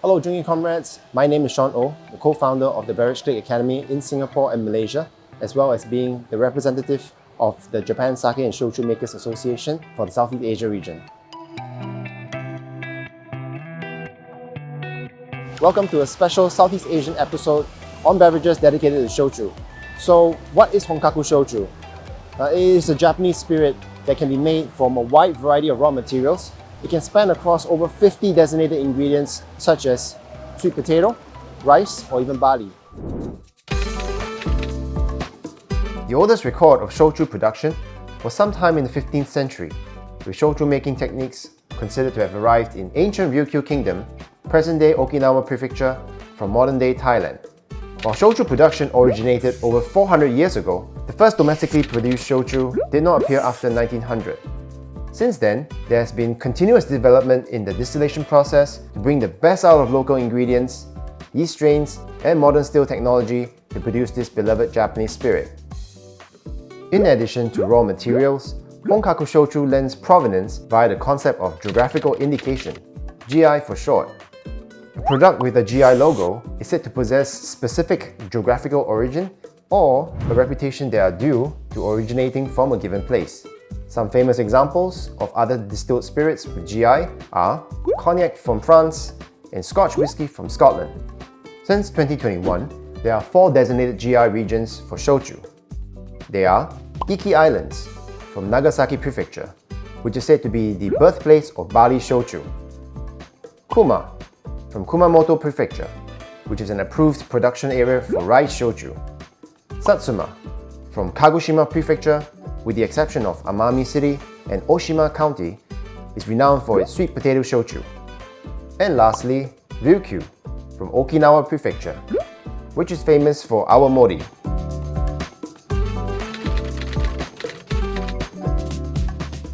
Hello Jungi comrades, my name is Sean Oh, the co-founder of the Barrage Academy in Singapore and Malaysia, as well as being the representative of the Japan Sake and Shochu Makers Association for the Southeast Asia region. Welcome to a special Southeast Asian episode on beverages dedicated to Shochu. So what is honkaku Shochu? It is a Japanese spirit that can be made from a wide variety of raw materials. It can span across over 50 designated ingredients such as sweet potato, rice, or even barley. The oldest record of Shochu production was sometime in the 15th century, with Shochu making techniques considered to have arrived in ancient Ryukyu Kingdom, present-day Okinawa Prefecture, from modern-day Thailand. While Shochu production originated over 400 years ago, the first domestically produced Shochu did not appear after 1900. Since then, there has been continuous development in the distillation process to bring the best out of local ingredients, yeast strains, and modern still technology to produce this beloved Japanese spirit. In addition to raw materials, honkaku Shochu lends provenance via the concept of geographical indication, GI for short. A product with a GI logo is said to possess specific geographical origin or a reputation they are due to originating from a given place. Some famous examples of other distilled spirits with GI are cognac from France and Scotch whisky from Scotland. Since 2021, there are 4 designated GI regions for Shochu. They are Iki Islands from Nagasaki Prefecture, which is said to be the birthplace of Barley Shochu. Kuma from Kumamoto Prefecture, which is an approved production area for rice Shochu. Satsuma from Kagoshima Prefecture, with the exception of Amami City and Oshima County, is renowned for its sweet potato Shochu. And lastly, Ryukyu from Okinawa Prefecture, which is famous for awamori.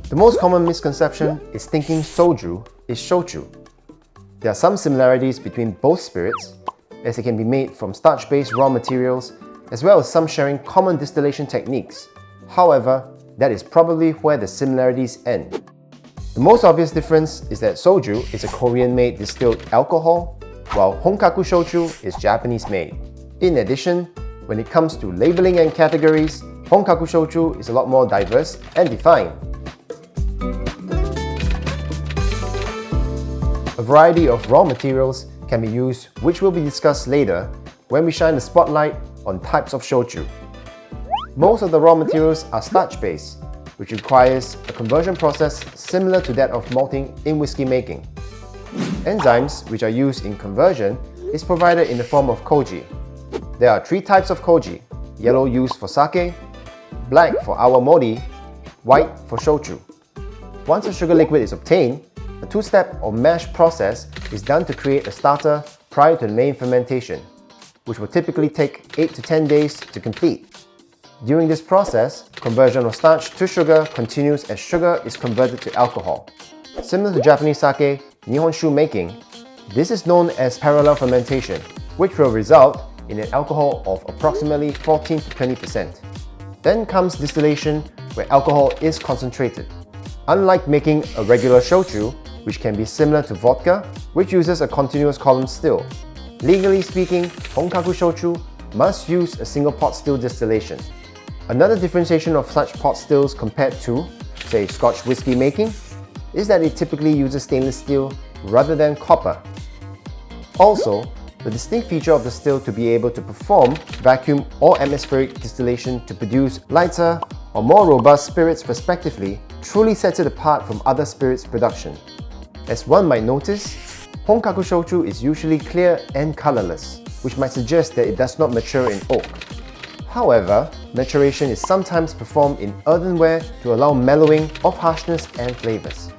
The most common misconception is thinking Soju is Shochu. There are some similarities between both spirits, as they can be made from starch-based raw materials, as well as some sharing common distillation techniques. However, that is probably where the similarities end. The most obvious difference is that Soju is a Korean-made distilled alcohol, while honkaku Shochu is Japanese-made. In addition, when it comes to labeling and categories, honkaku Shochu is a lot more diverse and defined. A variety of raw materials can be used, which will be discussed later when we shine the spotlight on types of Shochu. Most of the raw materials are starch-based, which requires a conversion process similar to that of malting in whiskey making. Enzymes which are used in conversion is provided in the form of koji. There are 3 types of koji: yellow used for sake, black for awamori, white for shochu. Once a sugar liquid is obtained, a 2-step or mash process is done to create a starter prior to the main fermentation, which will typically take 8 to 10 days to complete. During this process, conversion of starch to sugar continues as sugar is converted to alcohol. Similar to Japanese sake, Nihonshu making, this is known as parallel fermentation, which will result in an alcohol of approximately 14 to 20%. Then comes distillation, where alcohol is concentrated. Unlike making a regular shochu, which can be similar to vodka, which uses a continuous column still. Legally speaking, honkaku shochu must use a single pot still distillation. Another differentiation of such pot stills compared to, say, Scotch whisky making, is that it typically uses stainless steel rather than copper. Also, the distinct feature of the still to be able to perform vacuum or atmospheric distillation to produce lighter or more robust spirits respectively truly sets it apart from other spirits production. As one might notice, honkaku shochu is usually clear and colorless, which might suggest that it does not mature in oak. However, maturation is sometimes performed in earthenware to allow mellowing of harshness and flavors.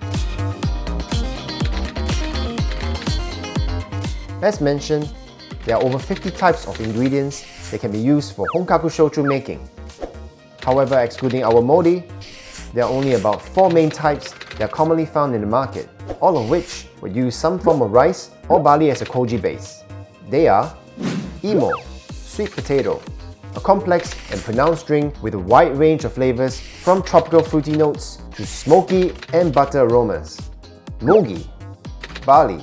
As mentioned, there are over 50 types of ingredients that can be used for honkaku shochu making. However, excluding awamori, there are only about 4 main types that are commonly found in the market, all of which would use some form of rice or barley as a koji base. They are imo, sweet potato, a complex and pronounced drink with a wide range of flavors from tropical fruity notes to smoky and butter aromas. Mugi, barley,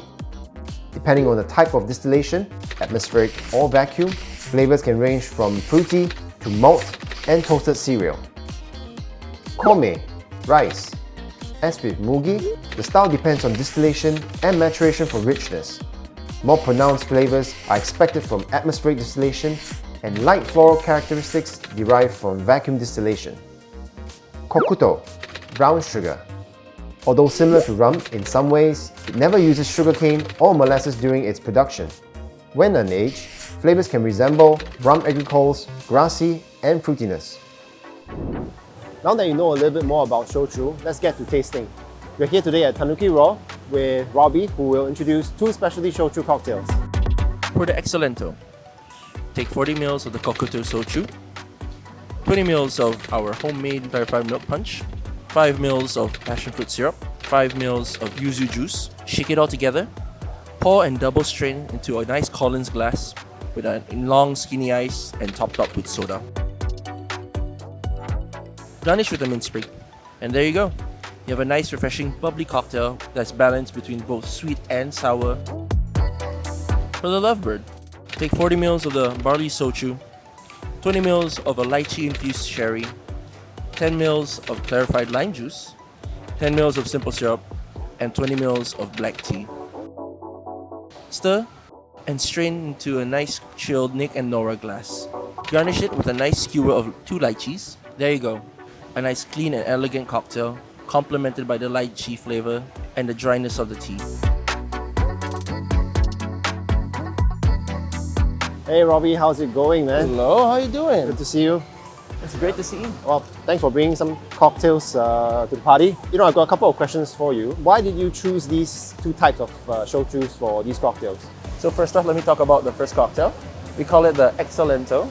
Depending on the type of distillation, atmospheric or vacuum, flavors can range from fruity to malt and toasted cereal. Kome, rice. As with mugi, the style depends on distillation and maturation for richness. More pronounced flavors are expected from atmospheric distillation and light floral characteristics derived from vacuum distillation. Kokuto, brown sugar. Although similar to rum in some ways, it never uses sugarcane or molasses during its production. When unaged, flavors can resemble rum agricoles, grassy and fruitiness. Now that you know a little bit more about shochu, let's get to tasting. We're here today at Tanuki Raw with Robbie, who will introduce two specialty shochu cocktails. For the Excellento, take 40 ml of the Kokuto Shochu, 20 ml of our homemade clarified milk punch, 5 ml of passion fruit syrup, 5 ml of yuzu juice. Shake it all together. Pour and double strain into a nice Collins glass with a long skinny ice and topped up with soda. Garnish with a mint sprig. And there you go. You have a nice refreshing bubbly cocktail that's balanced between both sweet and sour. For the Lovebird, take 40 ml of the Barley Shochu, 20 ml of a lychee infused sherry, 10 ml of clarified lime juice, 10 ml of simple syrup, and 20 ml of black tea. Stir and strain into a nice chilled Nick and Nora glass. Garnish it with a nice skewer of 2 lychees. There you go. A nice clean and elegant cocktail, complemented by the lychee flavor and the dryness of the tea. Hey Robbie, how's it going, man? Hello, how you doing? Good to see you. It's great to see you. Well, thanks for bringing some cocktails to the party. You know, I've got a couple of questions for you. Why did you choose these two types of shochus for these cocktails? So first off, let me talk about the first cocktail. We call it the Excellento.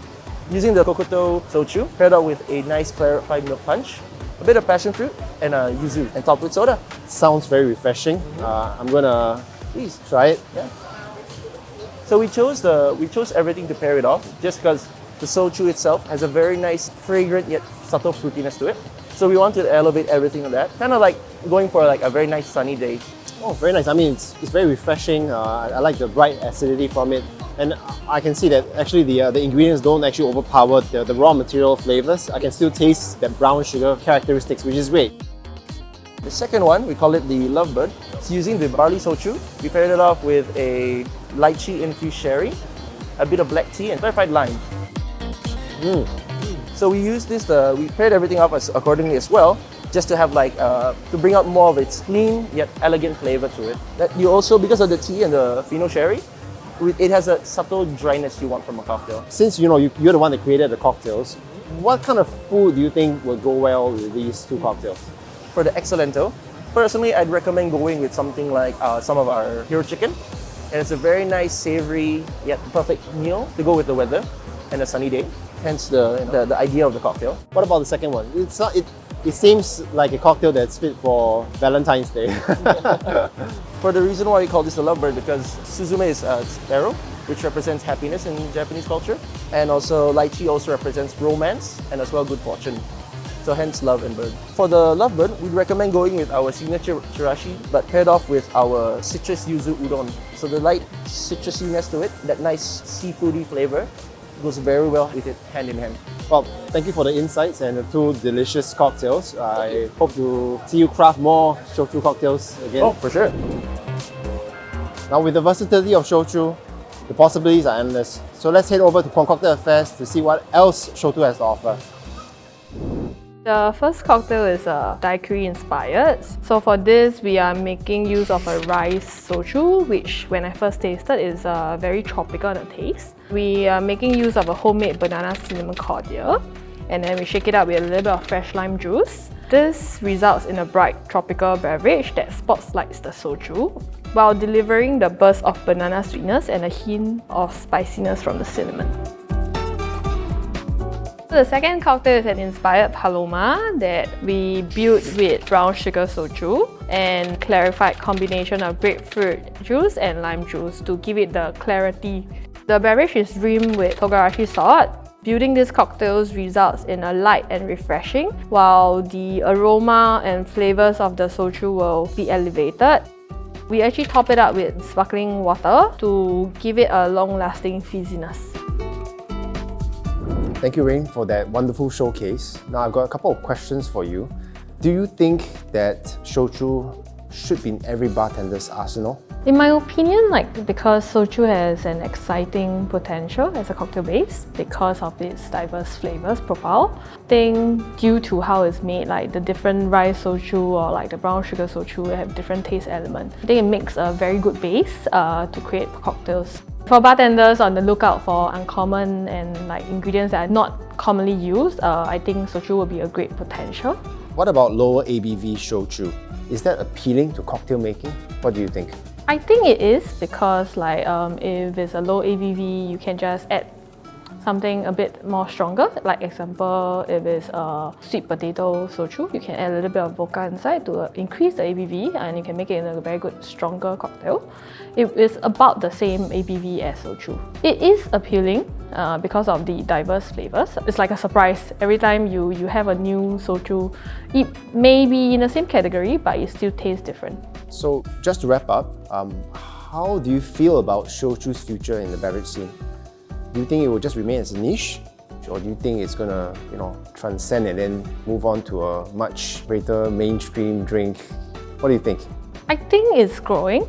Using the Kokuto Shochu, paired up with a nice clarified milk punch, a bit of passion fruit, and a yuzu, and topped with soda. Sounds very refreshing. I'm gonna Please try it. Yeah. So we chose everything to pair it off, just because the Shochu itself has a very nice, fragrant yet subtle fruitiness to it. So we wanted to elevate everything on that, kind of like going for like a very nice sunny day. Oh, very nice. I mean, it's very refreshing. I like the bright acidity from it. And I can see that actually the ingredients don't actually overpower the raw material flavors. I can still taste that brown sugar characteristics, which is great. The second one, we call it the Lovebird. It's using the Barley Shochu. We paired it off with a lychee infused sherry, a bit of black tea, and clarified lime. So we used this, we paired everything up accordingly as well, just to have like, to bring out more of its clean yet elegant flavor to it. That you also, because of the tea and the Fino sherry, it has a subtle dryness you want from a cocktail. Since you know you're the one that created the cocktails, what kind of food do you think would go well with these two cocktails? For the Excellento, personally, I'd recommend going with something like some of our hero chicken. And it's a very nice, savory, yet perfect meal to go with the weather and a sunny day. Hence the idea of the cocktail. What about the second one? It seems like a cocktail that's fit for Valentine's Day. For the reason why we call this the Lovebird, because Suzume is a sparrow, which represents happiness in Japanese culture. And also lychee also represents romance and as well good fortune. So hence love and bird. For the Lovebird, we'd recommend going with our signature chirashi, but paired off with our citrus yuzu udon. So the light citrusiness to it, that nice seafoody flavor, goes very well with it hand in hand. Well, thank you for the insights and the two delicious cocktails. I hope to see you craft more shochu cocktails again. Oh, for sure. Now with the versatility of shochu, the possibilities are endless. So let's head over to Concocted Affairs to see what else shochu has to offer. The first cocktail is daiquiri inspired. So for this, we are making use of a rice shochu, which when I first tasted is very tropical in the taste. We are making use of a homemade banana cinnamon cordial, and then we shake it up with a little bit of fresh lime juice. This results in a bright tropical beverage that spotlights the shochu, while delivering the burst of banana sweetness and a hint of spiciness from the cinnamon. The second cocktail is an inspired paloma that we built with brown sugar soju and clarified combination of grapefruit juice and lime juice to give it the clarity. The beverage is rimmed with togarashi salt. Building these cocktails results in a light and refreshing, while the aroma and flavors of the soju will be elevated. We actually top it up with sparkling water to give it a long-lasting fizziness. Thank you, Rain, for that wonderful showcase. Now I've got a couple of questions for you. Do you think that shochu should be in every bartender's arsenal? In my opinion, because soju has an exciting potential as a cocktail base because of its diverse flavors profile, I think due to how it's made, like the different rice soju or like the brown sugar soju have different taste elements. I think it makes a very good base to create cocktails. For bartenders on the lookout for uncommon and ingredients that are not commonly used, I think soju will be a great potential. What about lower ABV shochu? Is that appealing to cocktail making? What do you think? I think it is because if it's a low ABV, you can just add something a bit more stronger. Like example, if it's a sweet potato soju, you can add a little bit of vodka inside to increase the ABV and you can make it in a very good, stronger cocktail. It is about the same ABV as soju. It is appealing because of the diverse flavors. It's like a surprise. Every time you have a new soju, it may be in the same category, but it still tastes different. So just to wrap up, how do you feel about shochu's future in the beverage scene? Do you think it will just remain as a niche? Or do you think it's gonna, transcend and then move on to a much greater mainstream drink? What do you think? I think it's growing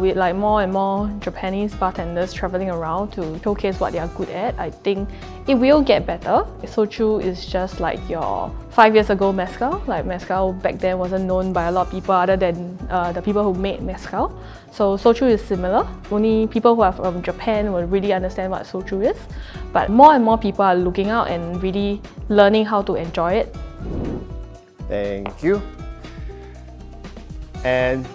with more and more Japanese bartenders traveling around to showcase what they are good at. I think it will get better. Soju is just like your 5 years ago mezcal. Mezcal back then wasn't known by a lot of people other than the people who made mezcal. So soju is similar. Only people who are from Japan will really understand what soju is. But more and more people are looking out and really learning how to enjoy it. Thank you. And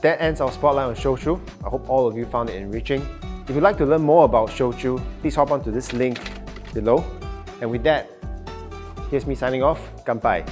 that ends our spotlight on shochu. I hope all of you found it enriching. If you'd like to learn more about shochu, please hop onto this link below. And with that, here's me signing off. Kanpai.